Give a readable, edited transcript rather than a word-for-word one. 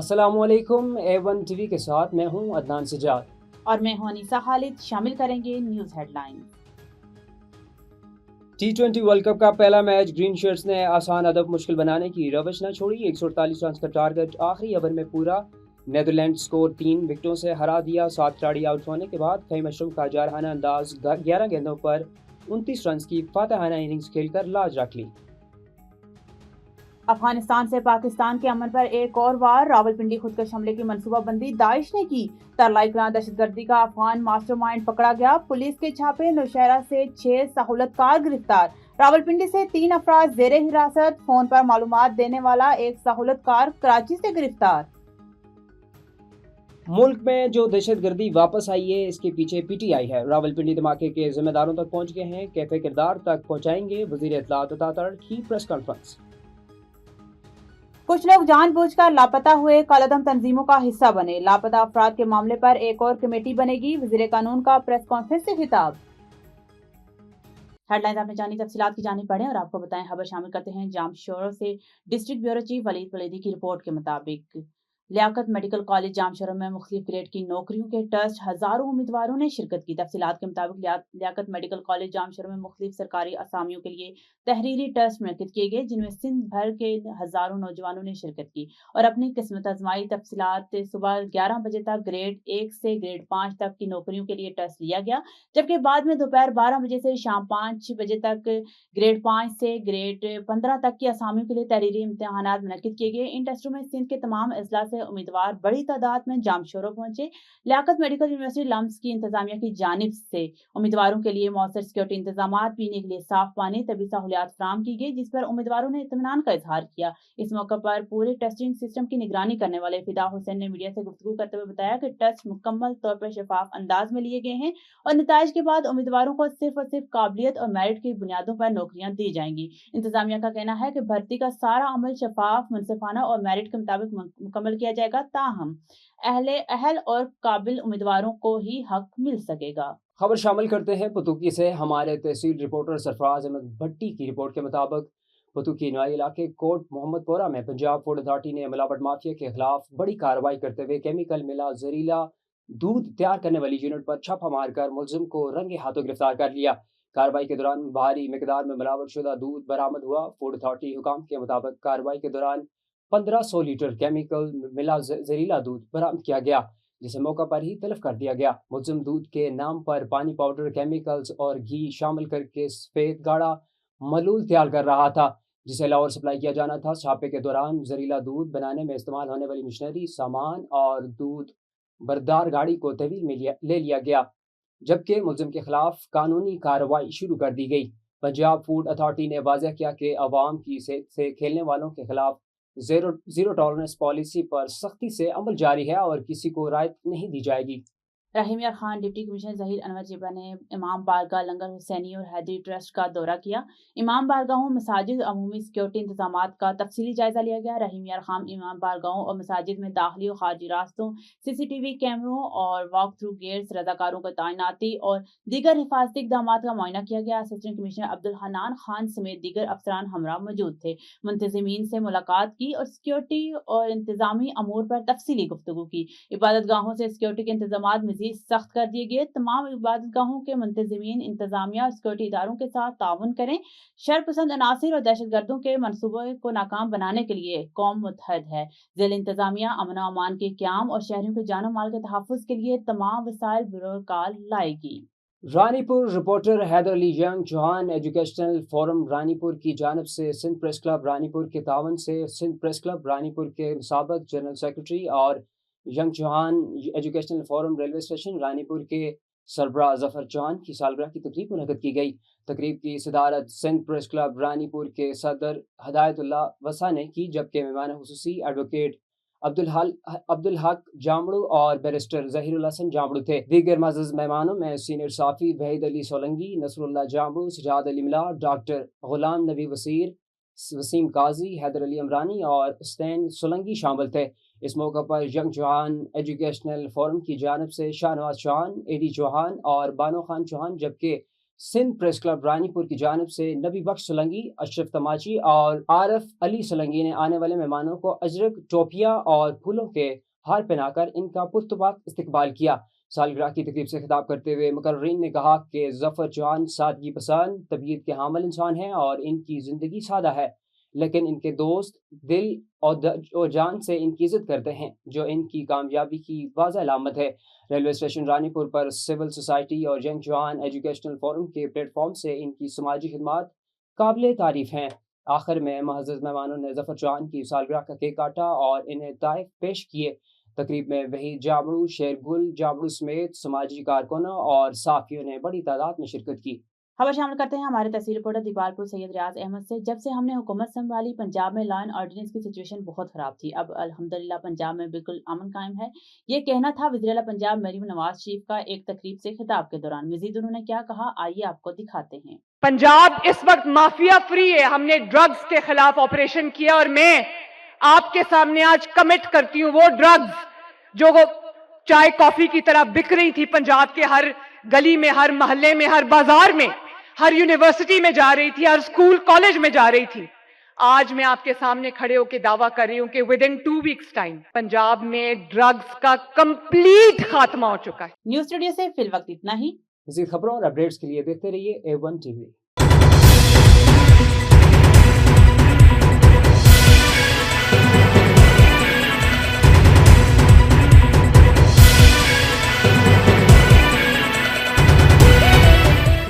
अस्सलाम वालेकुम। A1 TV के साथ मैं हूं अदनान सजाद और मैं हूं अनीसा खालिद। शामिल करेंगे news headlines. T20 world cup का पहला मैच ग्रीन शर्ट्स ने आसान अदब मुश्किल बनाने की रवश न छोड़ी। 148 रन का टारगेट आखिरी ओवर में पूरा। नेदरलैंड को 3 विकेटों से हरा दिया। 7 खिलाड़ी आउट होने के बाद फहीम अशरफ का जारहाना अंदाज 11 गेंदों पर 29 रन की फातहाना इनिंग्स खेलकर लाज रख ली। अफगानिस्तान से पाकिस्तान के अमन पर एक और वार। रावलपिंडी खुदकश हमले की मंसूबाबंदी दाइश ने की। तरलाइकरां दहशतगर्दी का अफगान मास्टरमाइंड पकड़ा गया। पुलिस के छापे। नौशहरा से 6 सहूलतकार गिरफ्तार। रावलपिंडी से 3 अफराद जेरे हिरासत। फोन पर मालूमात देने वाला एक सहूलतकार कराची से गिरफ्तार। मुल्क में जो दहशतगर्दी वापस आई है इसके पीछे PTI है। रावलपिंडी धमाके के जिम्मेदारों तक पहुंच गए हैं। कैफे किरदार तक पहुंचाएंगे वजीर इत्तलात अता की प्रेस कॉन्फ्रेंस। कुछ लोग जानबूझकर लापता हुए कालेदम तंजीमों का हिस्सा बने। लापता अफराद के मामले पर एक और कमेटी बनेगी। वजीर कानून का प्रेस कॉन्फ्रेंस से खिताब। हेडलाइंस आपने जानी, तफसीलात की जानी पड़े और आपको बताएं। खबर शामिल करते हैं जाम शोरों से। डिस्ट्रिक्ट ब्यूरो चीफ वलीद वलीदी की रिपोर्ट के मुताबिक लियाकत मेडिकल कॉलेज जामशोरों में मुख्तलिफ ग्रेड की नौकरियों के टेस्ट हजारों उम्मीदवारों ने शिरकत की। तफसीलात के मुताबिक लियाकत मेडिकल कॉलेज जामशोरों में मुख्तलिफ सरकारी असामियों के लिए तहरीरी टेस्ट मुनक्किद किए गए, जिनमें सिंध भर के हजारों नौजवानों ने शिरकत की और अपनी किस्मत आजमाई। तफसीलात सुबह 11 बजे तक ग्रेड 1 से ग्रेड 5 तक की नौकरियों के लिए टेस्ट लिया गया, जबकि बाद में दोपहर 12 बजे से शाम 5 बजे तक ग्रेड 5 से ग्रेड 15 तक की असामियों के लिए तहरीरी इम्तिहानात मुनक्किद किए गए। इन टेस्टों में सिंध के तमाम अजला से उम्मीदवार बड़ी तादाद में जामशोरों पहुंचे। लियाकत मेडिकल यूनिवर्सिटी लम्स की इंतजामिया की जानिब से उम्मीदवारों के लिए मौसर सिक्योरिटी इंतजाम, पीने के लिए साफ पानी, तबी सहूलियात फराहम की गई, जिस पर उम्मीदवारों ने इत्मीनान का इजहार किया। इस मौके पर पूरे टेस्टिंग सिस्टम की निगरानी करने वाले फिदा हुसैन ने मीडिया से गुफ्तगू करते हुए बताया कि टेस्ट मुकम्मल तौर पर शफाफ अंदाज में लिए गए हैं और नताइज के बाद उम्मीदवारों को सिर्फ और सिर्फ काबिलियत और मेरिट की बुनियादों पर नौकरियां दी जाएंगी। इंतजामिया का कहना है कि भर्ती का सारा अमल शफाफ, मुनसिफाना और मेरिट के मुताबिक मुकम्मल किया जाएगा, ताहम अहल और काबिल उम्मीदवारों को ही हक मिल सकेगा। खबर शामिल करते हैं पतुकी से। हमारे तहसील रिपोर्टर सरफराज अहमद भट्टी की रिपोर्ट के मुताबिक पतुकी नवाई इलाके कोट मोहम्मदपुरा में पंजाब फूड अथॉरिटी ने मिलावट माफिया के खिलाफ बड़ी कार्रवाई करते हुए केमिकल मिला जहरीला दूध तैयार करने वाली यूनिट पर छापा मारकर मुलजिम को रंगे हाथों गिरफ्तार कर लिया। कार्रवाई के दौरान भारी मिकदार में मिलावट शुदा दूध बरामद हुआ। फूड अथॉरिटी हुकाम के मुताबिक कार्रवाई के दौरान 1500 लीटर केमिकल मिला जहरीला दूध बरामद किया गया, जिसे मौका पर ही तलब कर दिया गया। मुलजिम दूध के नाम पर पानी पाउडर, केमिकल्स और घी शामिल करके सफेद गाढ़ा मलूल तैयार कर रहा था, जिसे लाहौर सप्लाई किया जाना था। छापे के दौरान जहरीला दूध बनाने में इस्तेमाल होने वाली मशीनरी, सामान और दूध बरदार गाड़ी को तहवील में ले लिया गया, जबकि मुलजिम के खिलाफ कानूनी कार्रवाई शुरू कर दी गई। पंजाब फूड अथॉरिटी ने वाज़ह किया कि अवाम की सेहत से खेलने वालों के खिलाफ जीरो टॉलरेंस पॉलिसी पर सख्ती से अमल जारी है और किसी को राहत नहीं दी जाएगी। रहीम यार खान डिप्टी कमिश्नर जहीर अनवर जिबा ने इमाम बारगाह लंगर हुसैनी और हैदरी ट्रस्ट का दौरा किया। इमाम बारगाहों, मसाजिद, अमूमी सिक्योरिटी इंतजाम का तफसीली जायजा लिया गया। रहीम यार खान इमाम बारगाहों और मसाजिद में दाखिली और खारजी रास्तों, CCTV कैमरों और वॉक थ्रू गेट्स, रजाकारों को तैनाती और दीगर हिफाजती इकदाम का मुआयना किया गया। असिस्टेंट कमिश्नर अब्दुल हन्नान खान समेत दीगर अफसरान हमरा मौजूद थे। मुंतजिमीन से मुलाकात की और सिक्योरिटी और इंतजामी अमूर पर तफसीली गुफ्तगू की। इबादत गाहों से सिक्योरिटी के इंतजाम मजीद सख्त कर दिए गए। तमाम इबादतगाहों के मुंतजिमीन इंतजामिया और सिक्योरिटी इदारों के साथ ताउन करें। शरपसंद अनासिर और दहशतगर्दों के मनसूबे को नाकाम बनाने के लिए कौम मुत्तहद है। ज़िला इंतजामिया अमन और अमान के क़याम और शहरियों के जानो माल के तहफ़्फ़ुज़ के लिए तमाम वसाइल बरोकार लाएगी। Ranipur reporter Haider Ali young Chauhan educational forum Ranipur की जानिब से सिंध प्रेस क्लब रानीपुर के तावन से सिंध प्रेस क्लब रानीपुर के साबिक़ जनरल सेक्रेटरी और young Chauhan educational forum railway station Ranipur के सरबराह जफर चौहान की सालगिरह की तकरीब मुनक़्क़द की गई। तकरीब की सदारत सिंध प्रेस क्लब रानीपुर के सदर हदायतुल्लाह वसा ने की, जबकि मेहमान खुसूसी एडवोकेट अब्दुल हक जामड़ू और बैरिस्टर ज़हीरुल हसन जामड़ू थे। दीगर मअज़्ज़ज़ मेहमानों में सीनियर साफ़ी वहीद अली सोलंगी, नसरुल्लाह जामड़ू, सजाद अली मिला, डॉक्टर गुलाम नबी वसीर, वसीम काजी, हैदर अली अमरानी और स्टैन सोलंगी शामिल थे। इस मौके पर यंग चौहान एजुकेशनल फोरम की जानिब से शाहनवाज चौहान, एडी चौहान और बानो खान चौहान, जबकि सिंध प्रेस क्लब रानीपुर की जानिब से नबी बख्श सोलंकी, अशरफ तमाची और आरफ अली सोलंकी ने आने वाले मेहमानों को अजरक, टोपियाँ और फूलों के हार पहनाकर इनका पुरतबाक इस्तकबाल किया। सालगिरह की तकरीब से खिताब करते हुए मुकर्रीन ने कहा कि ज़फ़र जहान सादगी पसंद, तबीयत के हामिल इंसान हैं और इनकी ज़िंदगी सादा है, लेकिन इनके दोस्त दिल और जान से इनकी इज़्ज़त करते हैं, जो इनकी कामयाबी की वाज़ह अलामत है। रेलवे स्टेशन रानीपुर पर सिविल सोसाइटी और यंग जवान एजुकेशनल फोरम के प्लेटफॉर्म से इनकी समाजी खिदमात काबिल तारीफ़ हैं। आखिर में मुअज़्ज़ज़ मेहमानों ने ज़फ़र जहान की सालगिरह का केक काटा और इन्हें तोहफ़े पेश किए। तकरीब में वहीद जाबड़ू, शेरगुल जाबड़ू समेत समाजी कारकुनों और साफियों ने बड़ी तादाद में शिरकत की। खबर शामिल करते हैं हमारे तहसील रिपोर्टर दीपालपुर सैयद रियाज अहमद से। जब से हमने हुकूमत संभाली, पंजाब में लॉ एंड ऑर्डिनेंस की सिचुएशन बहुत खराब थी। अब अल्हम्दुलिल्लाह पंजाब में बिल्कुल अमन कायम है। ये कहना था वज़ीर-ए-आला पंजाब मरीम नवाज शरीफ का एक तकरीब से खिताब के दौरान। मजीद उन्होंने क्या कहा, आइए आपको दिखाते हैं। पंजाब इस वक्त माफिया फ्री है। हमने ड्रग्स के खिलाफ ऑपरेशन किया और मैं आपके सामने आज कमिट करती हूँ वो ड्रग्स जो वो चाय कॉफी की तरह बिक रही थी पंजाब के हर गली में, हर मोहल्ले में, हर बाजार में, हर यूनिवर्सिटी में जा रही थी, हर स्कूल कॉलेज में जा रही थी। आज मैं आपके सामने खड़े होकर दावा कर रही हूं कि with in 2 weeks time Punjab में ड्रग्स का कंप्लीट खात्मा हो चुका है। न्यूज स्टूडियो से फिल वक्त इतना ही। मज़ीद खबरों और अपडेट्स के लिए देखते रहिए A1 TV।